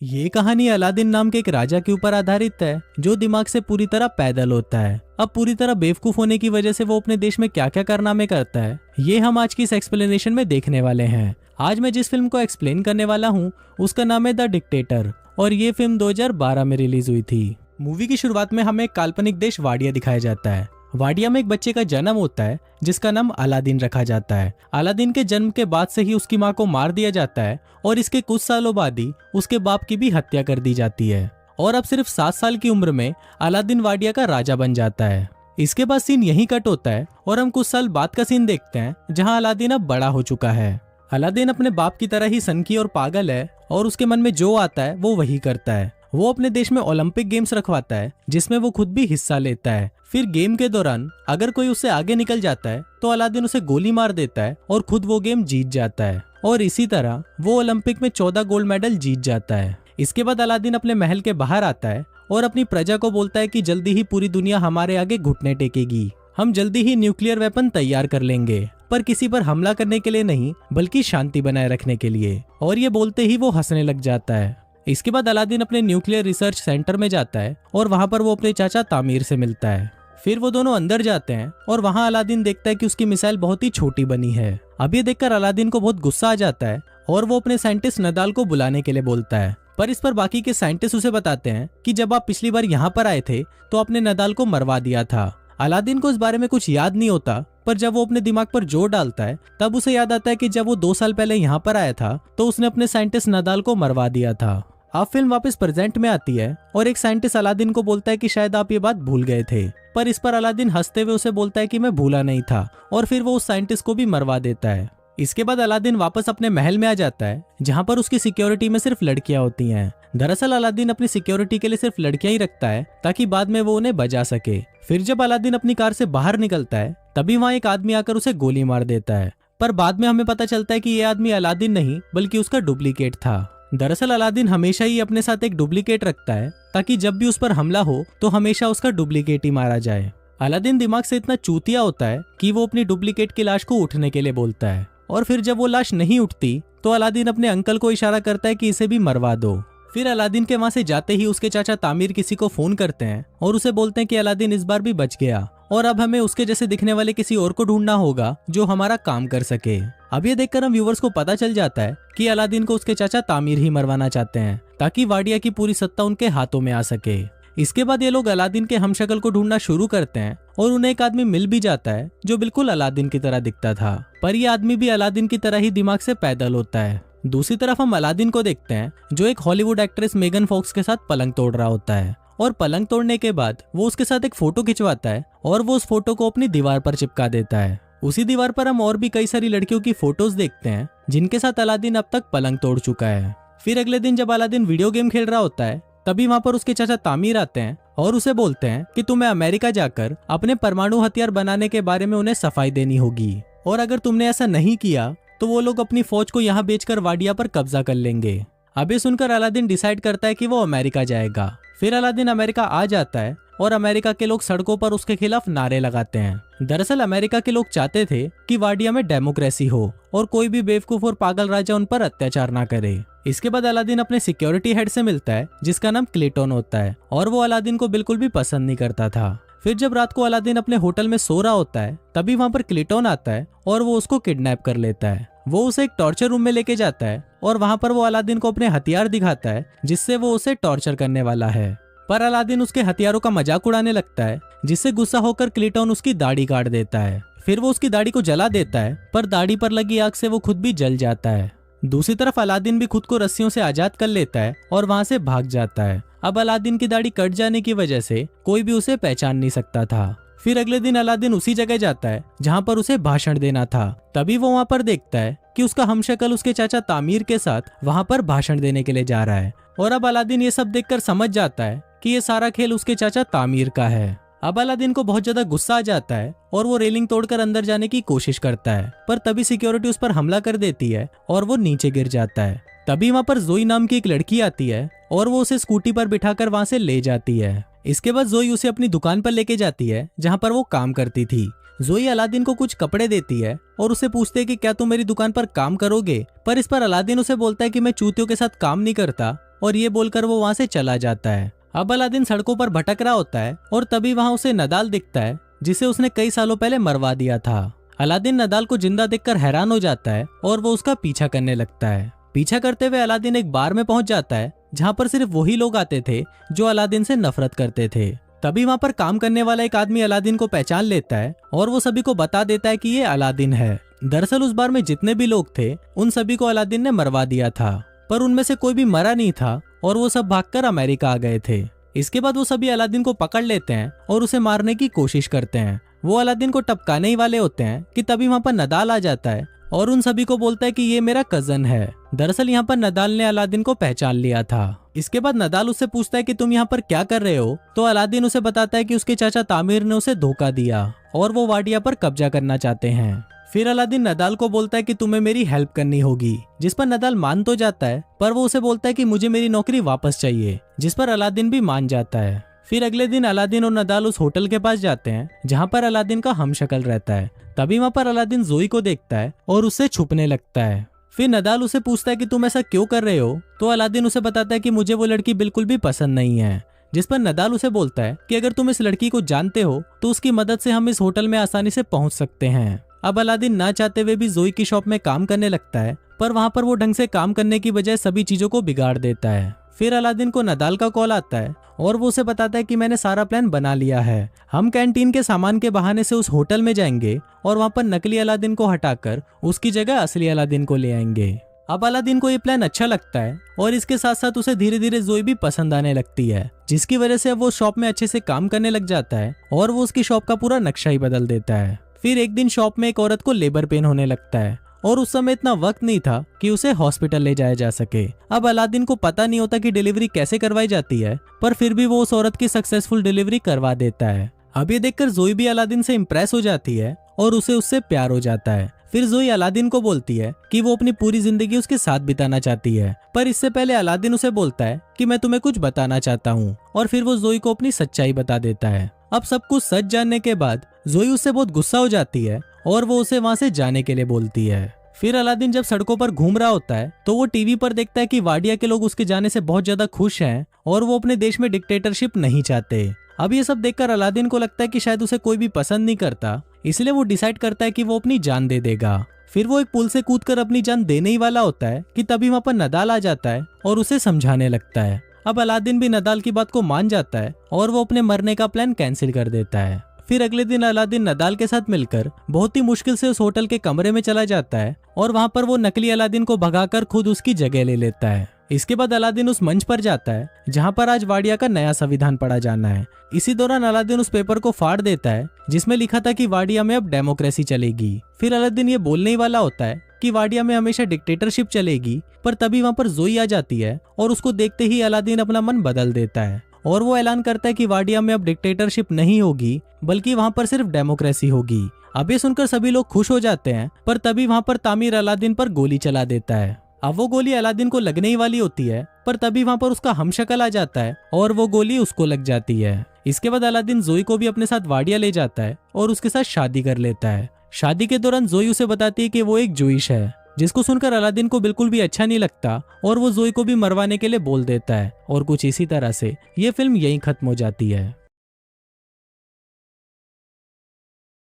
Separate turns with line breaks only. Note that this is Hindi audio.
ये कहानी अलादीन नाम के एक राजा के ऊपर आधारित है जो दिमाग से पूरी तरह पैदल होता है। अब पूरी तरह बेवकूफ होने की वजह से वो अपने देश में क्या क्या कारनामे करता है, ये हम आज की इस एक्सप्लेनेशन में देखने वाले हैं। आज मैं जिस फिल्म को एक्सप्लेन करने वाला हूँ उसका नाम है द डिक्टेटर और ये फिल्म 2012 में रिलीज हुई थी। मूवी की शुरुआत में हमें एक काल्पनिक देश वाडिया दिखाया जाता है। वाडिया में एक बच्चे का जन्म होता है जिसका नाम अलादीन रखा जाता है। अलादीन के जन्म के बाद से ही उसकी मां को मार दिया जाता है और इसके कुछ सालों बाद ही उसके बाप की भी हत्या कर दी जाती है और अब सिर्फ 7 साल की उम्र में अलादीन वाडिया का राजा बन जाता है। इसके बाद सीन यहीं कट होता है और हम कुछ साल बाद का सीन देखते हैं जहाँ अलादीन अब बड़ा हो चुका है। अलादीन अपने बाप की तरह ही सनकी और पागल है और उसके मन में जो आता है वो वही करता है। वो अपने देश में ओलंपिक गेम्स रखवाता है जिसमें वो खुद भी हिस्सा लेता है। फिर गेम के दौरान अगर कोई उससे आगे निकल जाता है तो अलादीन उसे गोली मार देता है और खुद वो गेम जीत जाता है और इसी तरह वो ओलंपिक में 14 गोल्ड मेडल जीत जाता है। इसके बाद अलादीन अपने महल के बाहर आता है और अपनी प्रजा को बोलता है कि जल्दी ही पूरी दुनिया हमारे आगे घुटने टेकेगी। हम जल्दी ही न्यूक्लियर वेपन तैयार कर लेंगे, पर किसी पर हमला करने के लिए नहीं बल्कि शांति बनाए रखने के लिए। और ये बोलते ही वो हंसने लग जाता है। इसके बाद अलादीन अपने न्यूक्लियर रिसर्च सेंटर में जाता है और वहां पर वो अपने चाचा तामीर से मिलता है। फिर वो दोनों अंदर जाते हैं और वहां अलादीन देखता है कि उसकी मिसाइल बहुत ही छोटी बनी है। अब ये देखकर अलादीन को बहुत गुस्सा आ जाता है और वो अपने साइंटिस्ट नदाल को बुलाने के लिए बोलता है। पर इस पर बाकी के साइंटिस्ट उसे बताते हैं कि जब आप पिछली बार यहाँ पर आए थे तो आपने नदाल को मरवा दिया था। अलादीन को इस बारे में कुछ याद नहीं होता, पर जब वो अपने दिमाग पर जोर डालता है तब उसे याद आता है कि जब वो 2 साल पहले यहाँ पर आया था तो उसने अपने साइंटिस्ट नदाल को मरवा दिया था। अब फिल्म वापस प्रेजेंट में आती है और एक साइंटिस्ट अलादीन को बोलता है कि शायद आप ये बात भूल गए थे, पर इस पर अलादीन हंसते हुए उसे बोलता है कि मैं भूला नहीं था और फिर वो उस साइंटिस्ट को भी मरवा देता है। इसके बाद अलादीन वापस अपने महल में आ जाता है जहाँ पर उसकी सिक्योरिटी में सिर्फ लड़कियां होती हैं। दरअसल अलादीन अपनी सिक्योरिटी के लिए सिर्फ लड़कियां ही रखता है ताकि बाद में वो उन्हें बचा सके। फिर जब अलादीन अपनी कार से बाहर निकलता है तभी वहाँ एक आदमी आकर उसे गोली मार देता है, पर बाद में हमें पता चलता है कि ये आदमी अलादीन नहीं बल्कि उसका डुप्लीकेट था। दरअसल अलादीन हमेशा ही अपने साथ एक डुप्लीकेट रखता है ताकि जब भी उस पर हमला हो तो हमेशा उसका डुप्लीकेट ही मारा जाए। अलादीन दिमाग से इतना चूतिया होता है कि वो अपनी डुप्लीकेट की लाश को उठने के लिए बोलता है और फिर जब वो लाश नहीं उठती तो अलादीन अपने अंकल को इशारा करता है कि इसे भी मरवा दो। फिर अलादीन के वहां से जाते ही उसके चाचा तामीर किसी को फोन करते हैं और उसे बोलते हैं कि अलादीन इस बार भी बच गया और अब हमें उसके जैसे दिखने वाले किसी और को ढूंढना होगा जो हमारा काम कर सके। अब ये देखकर हम व्यूवर्स को पता चल जाता है कि अलादीन को उसके चाचा तामीर ही मरवाना चाहते हैं ताकि वाडिया की पूरी सत्ता उनके हाथों में आ सके। इसके बाद ये लोग अलादीन के हमशक्ल को ढूंढना शुरू करते हैं और उन्हें एक आदमी मिल भी जाता है जो बिल्कुल अलादीन की तरह दिखता था, पर यह आदमी भी अलादीन की तरह ही दिमाग से पैदल होता है। दूसरी तरफ हम अलादीन को देखते हैं जो एक हॉलीवुड एक्ट्रेस मेगन फॉक्स के साथ पलंग तोड़ रहा होता है और पलंग तोड़ने के बाद वो उसके साथ एक फोटो खिंचवाता है और वो उस फोटो को अपनी दीवार पर चिपका देता है। उसी दीवार पर हम और भी कई सारी लड़कियों की फोटोज देखते हैं जिनके साथ अलादीन अब तक पलंग तोड़ चुका है। फिर अगले दिन जब अलादीन वीडियो गेम खेल रहा होता है तभी वहाँ पर उसके चाचा तामीर आते हैं और उसे बोलते हैं कि तुम्हें अमेरिका जाकर अपने परमाणु हथियार बनाने के बारे में उन्हें सफाई देनी होगी और अगर तुमने ऐसा नहीं किया तो वो लोग अपनी फौज को यहाँ बेचकर वाडिया पर कब्जा कर लेंगे। अब ये सुनकर अलादीन डिसाइड करता है कि वो अमेरिका जाएगा। फिर अलादीन अमेरिका आ जाता है और अमेरिका के लोग सड़कों पर उसके खिलाफ नारे लगाते हैं। दरअसल अमेरिका के लोग चाहते थे कि वाडिया में डेमोक्रेसी हो और कोई भी बेवकूफ और पागल राजा उन पर अत्याचार ना करे। इसके बाद अलादीन अपने सिक्योरिटी हेड से मिलता है जिसका नाम क्लेटन होता है और वो अलादीन को बिल्कुल भी पसंद नहीं करता था। फिर जब रात को अलादीन अपने होटल में सो रहा होता है तभी वहाँ पर क्लेटन आता है और वो उसको किडनैप कर लेता है। वो उसे एक टॉर्चर रूम में लेके जाता है और वहाँ पर वो अलादीन को अपने हथियार दिखाता है जिससे वो उसे टॉर्चर करने वाला है, पर अलादीन उसके हथियारों का मजाक उड़ाने लगता है जिससे गुस्सा होकर क्लेटन उसकी दाढ़ी काट देता है। फिर वो उसकी दाढ़ी को जला देता है, पर दाढ़ी पर लगी आग से वो खुद भी जल जाता है। दूसरी तरफ अलादीन भी खुद को रस्सियों से आजाद कर लेता है और वहाँ से भाग जाता है। अब अलादीन की दाढ़ी कट जाने की वजह से कोई भी उसे पहचान नहीं सकता था। फिर अगले दिन अलादीन उसी जगह जाता है जहाँ पर उसे भाषण देना था। तभी वो वहाँ पर देखता है कि उसका हमशक्ल उसके चाचा तामीर के साथ वहाँ पर भाषण देने के लिए जा रहा है और अब अलादीन ये सब देखकर समझ जाता है कि ये सारा खेल उसके चाचा तामीर का है। अब अलादीन को बहुत ज्यादा गुस्सा आ जाता है और वो रेलिंग तोड़कर अंदर जाने की कोशिश करता है, पर तभी सिक्योरिटी उस पर हमला कर देती है और वो नीचे गिर जाता है। तभी वहाँ पर जोई नाम की एक लड़की आती है और वो उसे स्कूटी पर बिठाकर वहाँ से ले जाती है। इसके बाद जोई उसे अपनी दुकान पर लेके जाती है जहाँ पर वो काम करती थी। जोई अलादीन को कुछ कपड़े देती है और उसे पूछते है कि क्या तुम मेरी दुकान पर काम करोगे, पर इस पर अलादीन उसे बोलता है कि मैं चूतियों के साथ काम नहीं करता और ये बोलकर वो वहाँ से चला जाता है। अब अलादीन सड़कों पर भटक रहा होता है और तभी वहाँ उसे नदाल दिखता है, जिसे उसने कई सालों पहले मरवा दिया था। अलादीन नदाल को जिंदा देखकर हैरान हो जाता है और वो उसका पीछा करने लगता है। पीछा करते हुए अलादीन एक बार में पहुंच जाता है जहाँ पर सिर्फ वही लोग आते थे जो अलादीन से नफरत करते थे। तभी वहाँ पर काम करने वाला एक आदमी अलादीन को पहचान लेता है और वो सभी को बता देता है कि ये अलादीन है। दरअसल उस बार में जितने भी लोग थे उन सभी को अलादीन ने मरवा दिया था, पर उनमें से कोई भी मरा नहीं था और वो सब भागकर अमेरिका आ गए थे। इसके बाद वो सभी अलादीन को पकड़ लेते हैं और उसे मारने की कोशिश करते हैं। वो अलादीन को टपकाने ही वाले होते हैं कि तभी वहाँ पर नदाल आ जाता है और उन सभी को बोलता है कि ये मेरा कजन है। दरअसल यहाँ पर नदाल ने अलादीन को पहचान लिया था। इसके बाद नदाल उससे पूछता है कि तुम यहाँ पर क्या कर रहे हो, तो अलादीन उसे बताता है कि उसके चाचा तामिर ने उसे धोखा दिया और वो वाडिया पर कब्जा करना चाहते हैं। फिर अलादीन नदाल को बोलता है कि तुम्हें मेरी हेल्प करनी होगी, जिस पर नदाल मान तो जाता है, पर वो उसे बोलता है कि मुझे मेरी नौकरी वापस चाहिए, जिस पर अलादीन भी मान जाता है। फिर अगले दिन अलादीन और नदाल उस होटल के पास जाते हैं जहाँ पर अलादीन का हमशक्ल रहता है। तभी वहाँ पर अलादीन जोई को देखता है और उससे छुपने लगता है। फिर नदाल उसे पूछता है कि तुम ऐसा क्यों कर रहे हो, तो अलादीन उसे बताता है कि मुझे वो लड़की बिल्कुल भी पसंद नहीं है, जिस पर नदाल उसे बोलता है कि अगर तुम इस लड़की को जानते हो तो उसकी मदद से हम इस होटल में आसानी से पहुंच सकते हैं। अब अलादीन ना चाहते हुए भी जोई की शॉप में काम करने लगता है, पर वहाँ पर वो ढंग से काम करने की बजाय सभी चीजों को बिगाड़ देता है। फिर अलादीन को नदाल का कॉल आता है और वो उसे बताता है कि मैंने सारा प्लान बना लिया है। हम कैंटीन के सामान के बहाने से उस होटल में जाएंगे और वहाँ पर नकली अलादीन को हटाकर उसकी जगह असली अलादीन को ले आएंगे। अब अलादीन को ये प्लान अच्छा लगता है और इसके साथ साथ उसे धीरे धीरे जोई भी पसंद आने लगती है, जिसकी वजह से अब वो शॉप में अच्छे से काम करने लग जाता है और वो उसकी शॉप का पूरा नक्शा ही बदल देता है। फिर एक दिन शॉप में एक औरत को लेबर पेन होने लगता है और उस समय इतना वक्त नहीं था कि उसे हॉस्पिटल ले जाया जा सके। अब अलादीन को पता नहीं होता कि डिलीवरी कैसे करवाई जाती है, पर फिर भी वो उस औरत की सक्सेसफुल डिलीवरी करवा देता है। अब ये देखकर जोई भी अलादीन से इम्प्रेस हो जाती है और उसे उससे प्यार हो जाता है। फिर जोई अलादीन को बोलती है कि वो अपनी पूरी जिंदगी उसके साथ बिताना चाहती है, पर इससे पहले अलादीन उसे बोलता है कि मैं तुम्हें कुछ बताना चाहता हूँ, और फिर वो जोई को अपनी सच्चाई बता देता है। अब सब कुछ सच जानने के बाद जोई उससे बहुत गुस्सा हो जाती है और वो उसे वहाँ से जाने के लिए बोलती है। फिर अलादीन जब सड़कों पर घूम रहा होता है तो वो टीवी पर देखता है कि वाडिया के लोग उसके जाने से बहुत ज्यादा खुश हैं और वो अपने देश में डिक्टेटरशिप नहीं चाहते। अब ये सब देखकर अलादीन को लगता है कि शायद उसे कोई भी पसंद नहीं करता, इसलिए वो डिसाइड करता है कि वो अपनी जान दे देगा। फिर वो एक पुल से कूदकर अपनी जान देने ही वाला होता है कि तभी वहाँ पर नदाल आ जाता है और उसे समझाने लगता है। अब अलादीन भी नदाल की बात को मान जाता है और वो अपने मरने का प्लान कैंसिल कर देता है। फिर अगले दिन अलादीन नदाल के साथ मिलकर बहुत ही मुश्किल से उस होटल के कमरे में चला जाता है और वहाँ पर वो नकली अलादीन को भगाकर खुद उसकी जगह ले लेता है। इसके बाद अलादीन उस मंच पर जाता है जहाँ पर आज वाडिया का नया संविधान पढ़ा जाना है। इसी दौरान अलादीन उस पेपर को फाड़ देता है जिसमें लिखा था कि वाडिया में अब डेमोक्रेसी चलेगी। फिर अलादीन ये बोलने ही वाला होता है कि वाडिया में हमेशा डिक्टेटरशिप चलेगी, पर तभी वहाँ पर जोई आ जाती है और उसको देखते ही अलादीन अपना मन बदल देता है और वो ऐलान करता है कि वाडिया में अब डिक्टेटरशिप नहीं होगी, बल्कि वहाँ पर सिर्फ डेमोक्रेसी होगी। अब ये सुनकर सभी लोग खुश हो जाते हैं, पर तभी वहाँ पर तामिर अलादीन पर गोली चला देता है। अब वो गोली अलादीन को लगने ही वाली होती है, पर तभी वहाँ पर उसका हमशक्ल आ जाता है और वो गोली उसको लग जाती है। इसके बाद अलादीन जोई को भी अपने साथ वाडिया ले जाता है और उसके साथ शादी कर लेता है। शादी के दौरान जोई उसे बताती है कि वो एक जूइश है, जिसको सुनकर अलादीन को बिल्कुल भी अच्छा नहीं लगता और वो जोई को भी मरवाने के लिए बोल देता है। और कुछ इसी तरह से ये फिल्म यहीं खत्म हो जाती है।